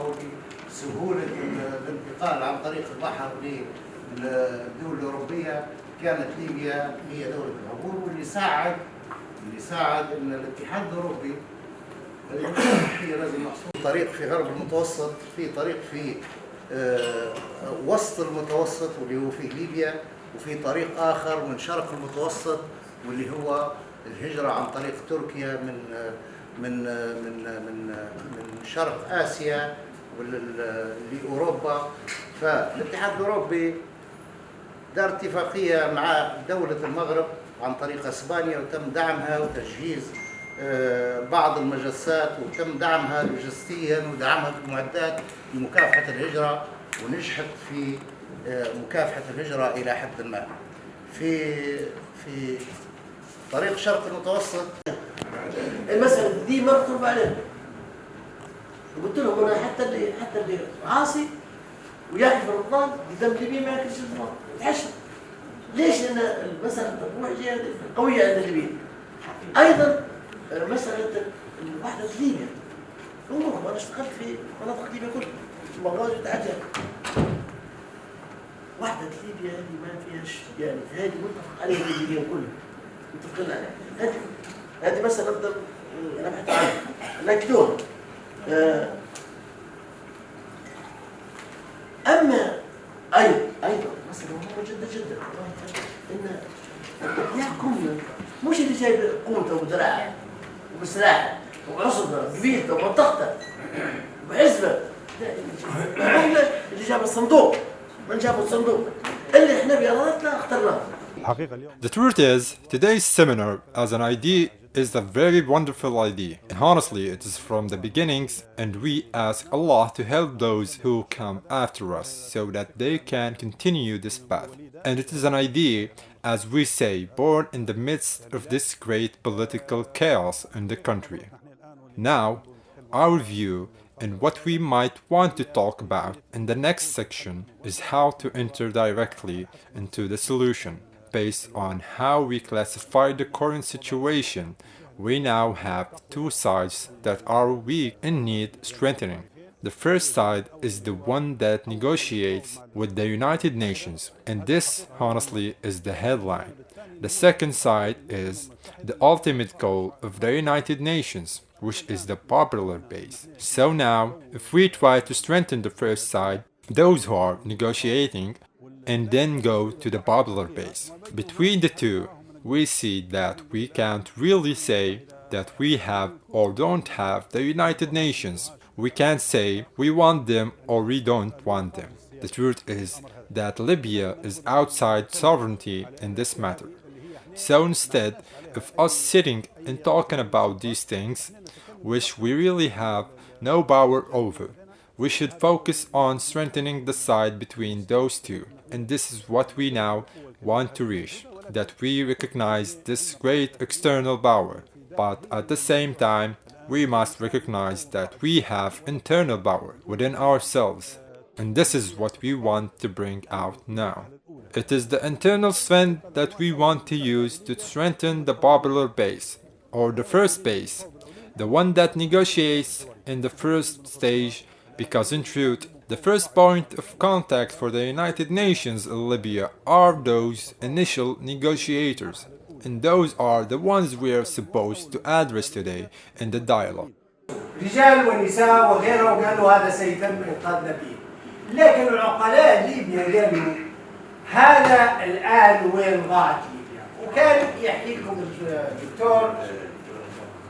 أو بسهولة الانتقال عن طريق البحر للدول الأوروبية، كانت ليبيا هي دولة العبور، واللي ساعد أن الاتحاد الأوروبي هي لازم محصول طريق في غرب المتوسط، في طريق في وسط المتوسط واللي هو في ليبيا، وفي طريق آخر من شرق المتوسط واللي هو الهجرة عن طريق تركيا من شرق آسيا لأوروبا. فالاتحاد الأوروبي دار اتفاقية مع دولة المغرب عن طريق اسبانيا، وتم دعمها وتجهيز بعض المجسات، وتم دعمها لوجستيا ودعمها بمعدات لمكافحة الهجرة، ونجحت في مكافحة الهجرة إلى حد ما. في طريق شرق المتوسط المسألة دي ما بتطلب عليهم. قلت لهم أنا حتى اللي عاصي وياكل في رمضان قدام ليبيا ما ياكلش في رمضان يتعشى. ليش؟ لأن المسألة الروح قوية عند الليبيين. أيضا مسألة وحدة ليبيا. انظروا أنا اشتغلت في مناطق ليبيا كلها، المغازي وتعجل. وحدة ليبيا هذه ما فيهاش يعني، هذه متفق عليها الليبيين كلهم، متفقين عليها. هذه مسألة نقدر نبحث عنها. لكن أما أيضا مسألة مهمة جدا جدا، إن يحكمنا مش اللي جايب قوته ودراعه وسلاحه وعصبه وقبيلته ومنطقته وحزبه، اللي جاب الصندوق، من جاب الصندوق اللي احنا بإرادتنا اخترناه. The truth is, today's seminar as an idea is a very wonderful idea, and honestly it is from the beginnings, and we ask Allah to help those who come after us so that they can continue this path. And it is an idea, as we say, born in the midst of this great political chaos in the country. Now, our view and what we might want to talk about in the next section is how to enter directly into the solution. Based on how we classify the current situation, we now have two sides that are weak and need strengthening. The first side is the one that negotiates with the United Nations, and this, honestly, is the headline. The second side is the ultimate goal of the United Nations, which is the popular base. So now, if we try to strengthen the first side, those who are negotiating, and then go to the popular base. Between the two, we see that we can't really say that we have or don't have the United Nations. We can't say we want them or we don't want them. The truth is that Libya is outside sovereignty in this matter. So instead of us sitting and talking about these things, which we really have no power over, we should focus on strengthening the side between those two. And this is what we now want to reach, that we recognize this great external power, but at the same time, we must recognize that we have internal power within ourselves, and this is what we want to bring out now. It is the internal strength that we want to use to strengthen the popular base, or the first base, the one that negotiates in the first stage, because in truth, the first point of contact for the United Nations in Libya are those initial negotiators, and those are the ones we are supposed to address today in the dialogue. رجال ونساء وغيرهم قالوا هذا سيتم إنقاذنا به، لكن العقلاء ليبيا قالوا هذا الآن وين ضاعت ليبيا. وكان يحكي لكم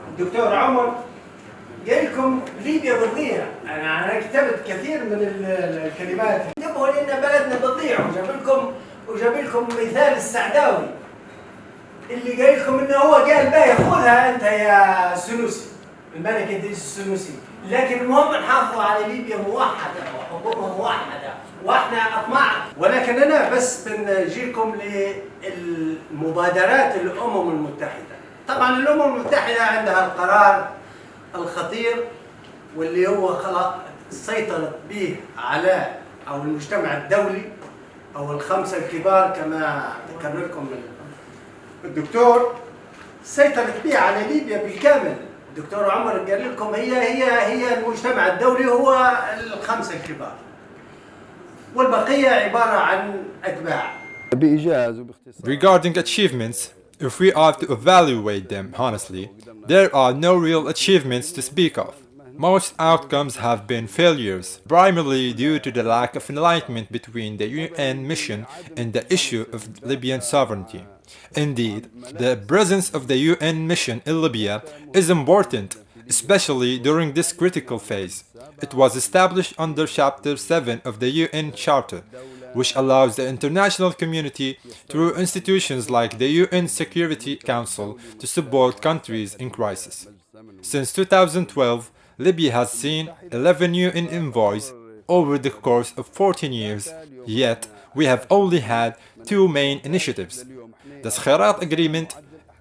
الدكتور عمر قال لكم ليبيا بتضيع. أنا كتبت كثير من الكلمات انتبهوا لأن بلدنا بتضيع، وجاب لكم مثال السعداوي اللي قال لكم إنه هو قال باهي خذها أنت يا سنوسي، الملك إدريس السنوسي، لكن المهم نحافظوا على ليبيا موحدة وحكومة موحدة واحنا أطماع. ولكن أنا بس بنجيكم للمبادرات الأمم المتحدة. طبعا الأمم المتحدة عندها القرار الخطير واللي هو خلاص سيطرت به على أو المجتمع الدولي أو الخمسة الكبار كما ذكر لكم الدكتور، سيطرت به على ليبيا بالكامل الدكتور عمر قال لكم هي المجتمع الدولي هو الخمسة الكبار والبقية عبارة عن أتباع. Regarding achievements, if we are to evaluate them honestly, there are no real achievements to speak of. Most outcomes have been failures, primarily due to the lack of alignment between the UN mission and the issue of Libyan sovereignty. Indeed, the presence of the UN mission in Libya is important, especially during this critical phase. It was established under Chapter 7 of the UN Charter, which allows the international community, through institutions like the UN Security Council, to support countries in crisis. Since 2012, Libya has seen 11 UN envoys over the course of 14 years, yet we have only had two main initiatives, the Skhirat Agreement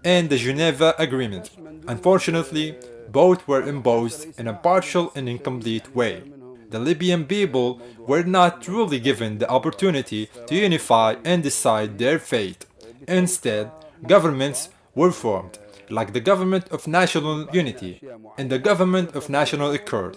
and the Geneva Agreement. Unfortunately, both were imposed in a partial and incomplete way. The Libyan people were not truly given the opportunity to unify and decide their fate. Instead, governments were formed, like the Government of National Unity and the Government of National Accord,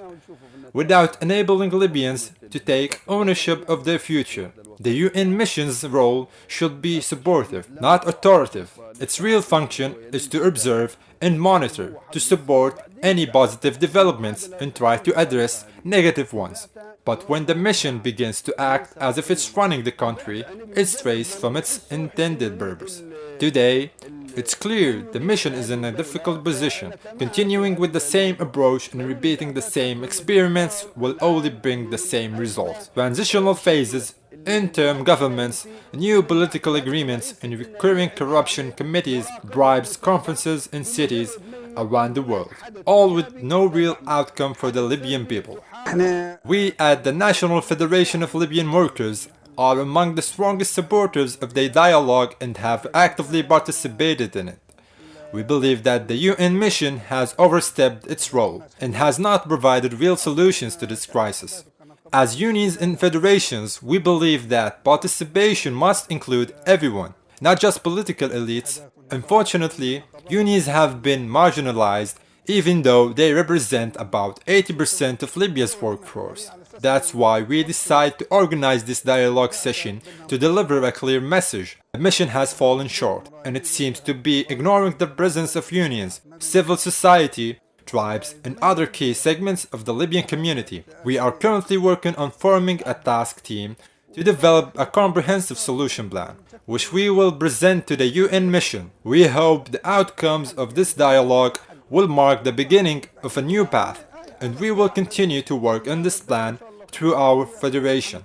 without enabling Libyans to take ownership of their future. The UN mission's role should be supportive, not authoritative. Its real function is to observe and monitor, to support any positive developments and try to address negative ones. But when the mission begins to act as if it's running the country, it strays from its intended purpose. Today, it's clear the mission is in a difficult position. Continuing with the same approach and repeating the same experiments will only bring the same results. Transitional phases, interim governments, new political agreements, and recurring corruption committees, bribes, conferences in cities around the world, all with no real outcome for the Libyan people. We at the National Federation of Libyan Workers are among the strongest supporters of the dialogue and have actively participated in it. We believe that the UN mission has overstepped its role and has not provided real solutions to this crisis. As unions and federations, we believe that participation must include everyone, not just political elites. Unfortunately, unions have been marginalized even though they represent about 80% of Libya's workforce. That's why we decided to organize this dialogue session to deliver a clear message. The mission has fallen short, and it seems to be ignoring the presence of unions, civil society, tribes, and other key segments of the Libyan community. We are currently working on forming a task team to develop a comprehensive solution plan, which we will present to the UN mission. We hope the outcomes of this dialogue will mark the beginning of a new path, and we will continue to work on this plan through our federation.